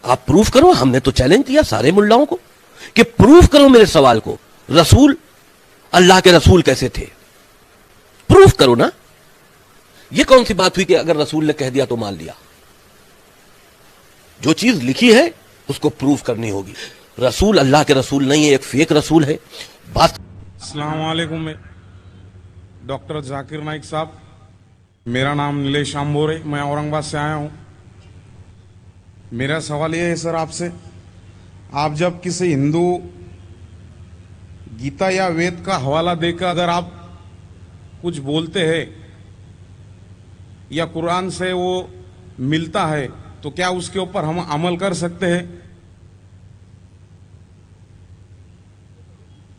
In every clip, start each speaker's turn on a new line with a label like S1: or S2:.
S1: آپ پروف کرو. ہم نے تو چیلنج دیا سارے ملاؤں کو کہ پروف کرو میرے سوال کو. رسول اللہ کے رسول کیسے تھے؟ پروف کرو نا. یہ کون سی بات ہوئی کہ اگر رسول نے کہہ دیا تو مان لیا؟ جو چیز لکھی ہے اس کو پروف کرنی ہوگی. رسول اللہ کے رسول نہیں ہے, ایک فیک رسول ہے. بات.
S2: السلام علیکم. ڈاکٹر ذاکر نائک صاحب, میرا نام نیلیش آمبور ہے, میں اورنگ آباد سے آیا ہوں. میرا سوال یہ ہے سر آپ سے, آپ جب کسی ہندو گیتا یا وید کا حوالہ دے کر اگر آپ کچھ بولتے ہیں یا قرآن سے وہ ملتا ہے تو کیا اس کے اوپر ہم عمل کر سکتے ہیں؟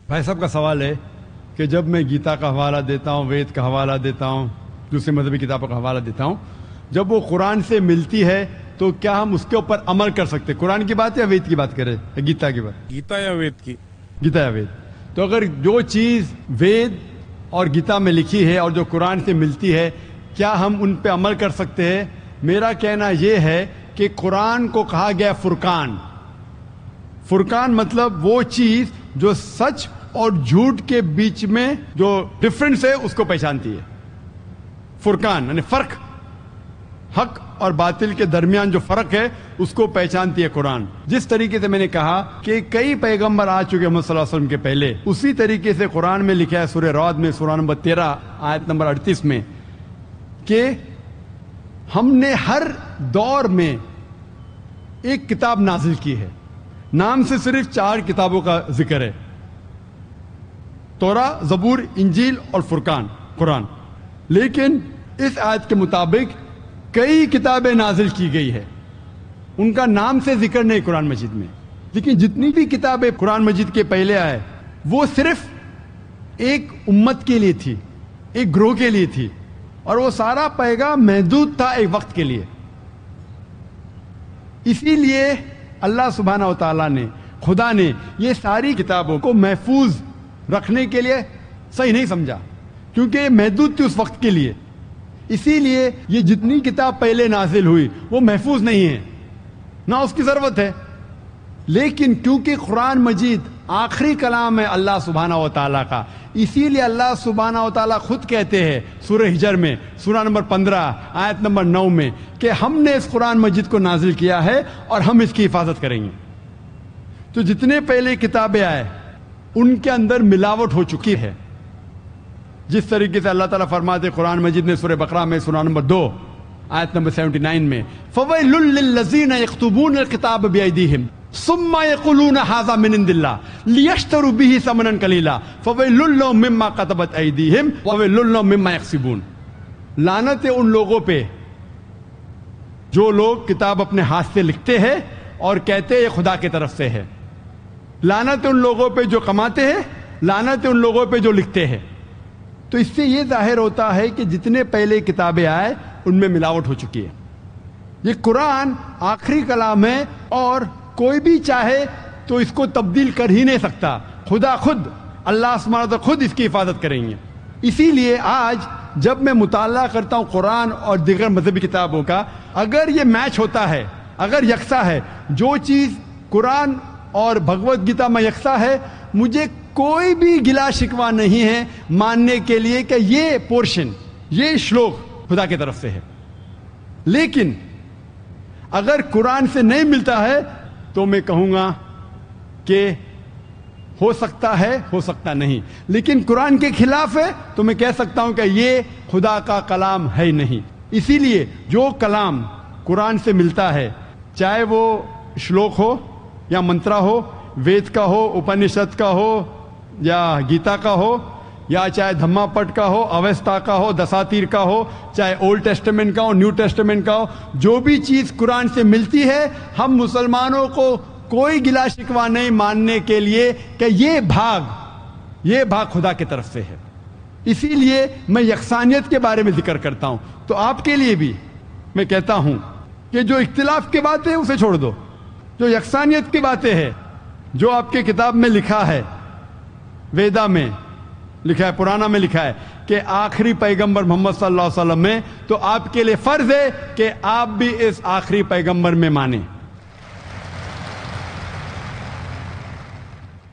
S3: بھائی صاحب کا سوال ہے کہ جب میں گیتا کا حوالہ دیتا ہوں, وید کا حوالہ دیتا ہوں, دوسرے مذہبی کتابوں کا حوالہ دیتا ہوں, جب وہ قرآن سے ملتی ہے تو کیا ہم اس کے اوپر عمل کر سکتے؟ قرآن کی بات یا وید کی بات کریں, گیتا کی بات؟
S2: گیتا یا وید کی.
S3: گیتا یا وید. تو اگر جو چیز وید اور گیتا میں لکھی ہے اور جو قرآن سے ملتی ہے, کیا ہم ان پہ عمل کر سکتے ہیں؟ میرا کہنا یہ ہے کہ قرآن کو کہا گیا فرقان. فرقان مطلب وہ چیز جو سچ اور جھوٹ کے بیچ میں جو ڈفرنس ہے اس کو پہچانتی ہے. فرقان یعنی فرق, حق اور باطل کے درمیان جو فرق ہے اس کو پہچانتی ہے قرآن. جس طریقے سے میں نے کہا کہ کئی پیغمبر آ چکے محمد صلی اللہ علیہ وسلم کے پہلے, اسی طریقے سے قرآن میں لکھا ہے سورہ رعد میں سورہ نمبر 13 آیت نمبر 38 میں کہ ہم نے ہر دور میں ایک کتاب نازل کی ہے. نام سے صرف 4 کتابوں کا ذکر ہے, توراہ, زبور, انجیل اور فرقان, قرآن. لیکن اس آیت کے مطابق کئی کتابیں نازل کی گئی ہے, ان کا نام سے ذکر نہیں قرآن مجید میں. لیکن جتنی بھی کتابیں قرآن مجید کے پہلے آئے وہ صرف ایک امت کے لیے تھی, ایک گروہ کے لیے تھی, اور وہ سارا پیغام محدود تھا ایک وقت کے لیے. اسی لیے اللہ سبحانہ و تعالیٰ نے, خدا نے یہ ساری کتابوں کو محفوظ رکھنے کے لیے صحیح نہیں سمجھا, کیونکہ یہ محدود تھی اس وقت کے لیے. اسی لیے یہ جتنی کتاب پہلے نازل ہوئی وہ محفوظ نہیں ہے, نہ اس کی ضرورت ہے. لیکن کیونکہ قرآن مجید آخری کلام ہے اللہ سبحانہ و تعالیٰ کا, اسی لیے اللہ سبحانہ و تعالیٰ خود کہتے ہیں سورہ ہجر میں سورہ نمبر 15 آیت نمبر 9 میں کہ ہم نے اس قرآن مجید کو نازل کیا ہے اور ہم اس کی حفاظت کریں گے. تو جتنے پہلے کتابیں آئے ان کے اندر ملاوٹ ہو چکی ہے. جس طریقے سے اللہ تعالیٰ فرماتے قرآن مجید میں سورہ بقرہ میں سورہ نمبر 2 آیت نمبر 79 میں فَوَيْلٌ لِّلَّذِينَ يَكْتُبُونَ الْكِتَابَ بِأَيْدِيهِمْ ثُمَّ يَقُولُونَ هَٰذَا مِنْ عِندِ اللَّهِ لِيَشْتَرُوا بِهِ ثَمَنًا قَلِيلًا فَوَيْلٌ لَّهُم مِّمَّا كَتَبَتْ أَيْدِيهِمْ وَوَيْلٌ لَّهُم مِّمَّا يَكْسِبُونَ. لعنت ہے ان لوگوں پہ جو لوگ کتاب اپنے ہاتھ سے لکھتے ہیں اور کہتے ہیں یہ خدا کی طرف سے ہے. لعنت ہے ان لوگوں پہ جو کماتے ہیں, لعنت ہے ان لوگوں پہ جو لکھتے ہیں. تو اس سے یہ ظاہر ہوتا ہے کہ جتنے پہلے کتابیں آئے ان میں ملاوٹ ہو چکی ہے. یہ قرآن آخری کلام ہے اور کوئی بھی چاہے تو اس کو تبدیل کر ہی نہیں سکتا. خدا خود, اللہ سبحانہ و تعالیٰ خود اس کی حفاظت کریں گے. اسی لیے آج جب میں مطالعہ کرتا ہوں قرآن اور دیگر مذہبی کتابوں کا, اگر یہ میچ ہوتا ہے, اگر یکساں ہے, جو چیز قرآن اور بھگوت گیتا میں یکساں ہے, مجھے کوئی بھی گلا شکوہ نہیں ہے ماننے کے لیے کہ یہ پورشن, یہ شلوک خدا کی طرف سے ہے. لیکن اگر قرآن سے نہیں ملتا ہے تو میں کہوں گا کہ ہو سکتا ہے, ہو سکتا نہیں. لیکن قرآن کے خلاف ہے تو میں کہہ سکتا ہوں کہ یہ خدا کا کلام ہے نہیں. اسی لیے جو کلام قرآن سے ملتا ہے, چاہے وہ شلوک ہو یا منترا ہو, وید کا ہو, اپنشد کا ہو یا گیتا کا ہو, یا چاہے دھما پٹ کا ہو, اویستا کا ہو, دساتیر کا ہو, چاہے اولڈ ٹیسٹمنٹ کا ہو, نیو ٹیسٹمنٹ کا ہو, جو بھی چیز قرآن سے ملتی ہے, ہم مسلمانوں کو کوئی گلا شکوہ نہیں ماننے کے لیے کہ یہ بھاگ خدا کی طرف سے ہے. اسی لیے میں یکسانیت کے بارے میں ذکر کرتا ہوں. تو آپ کے لیے بھی میں کہتا ہوں کہ جو اختلاف کی باتیں ہیں اسے چھوڑ دو, جو یکسانیت کی باتیں ہیں, جو آپ کے کتاب میں لکھا ہے, ویدا میں لکھا ہے, پرانا میں لکھا ہے کہ آخری پیغمبر محمد صلی اللہ علیہ وسلم میں, تو آپ کے لیے فرض ہے کہ آپ بھی اس آخری پیغمبر میں مانیں.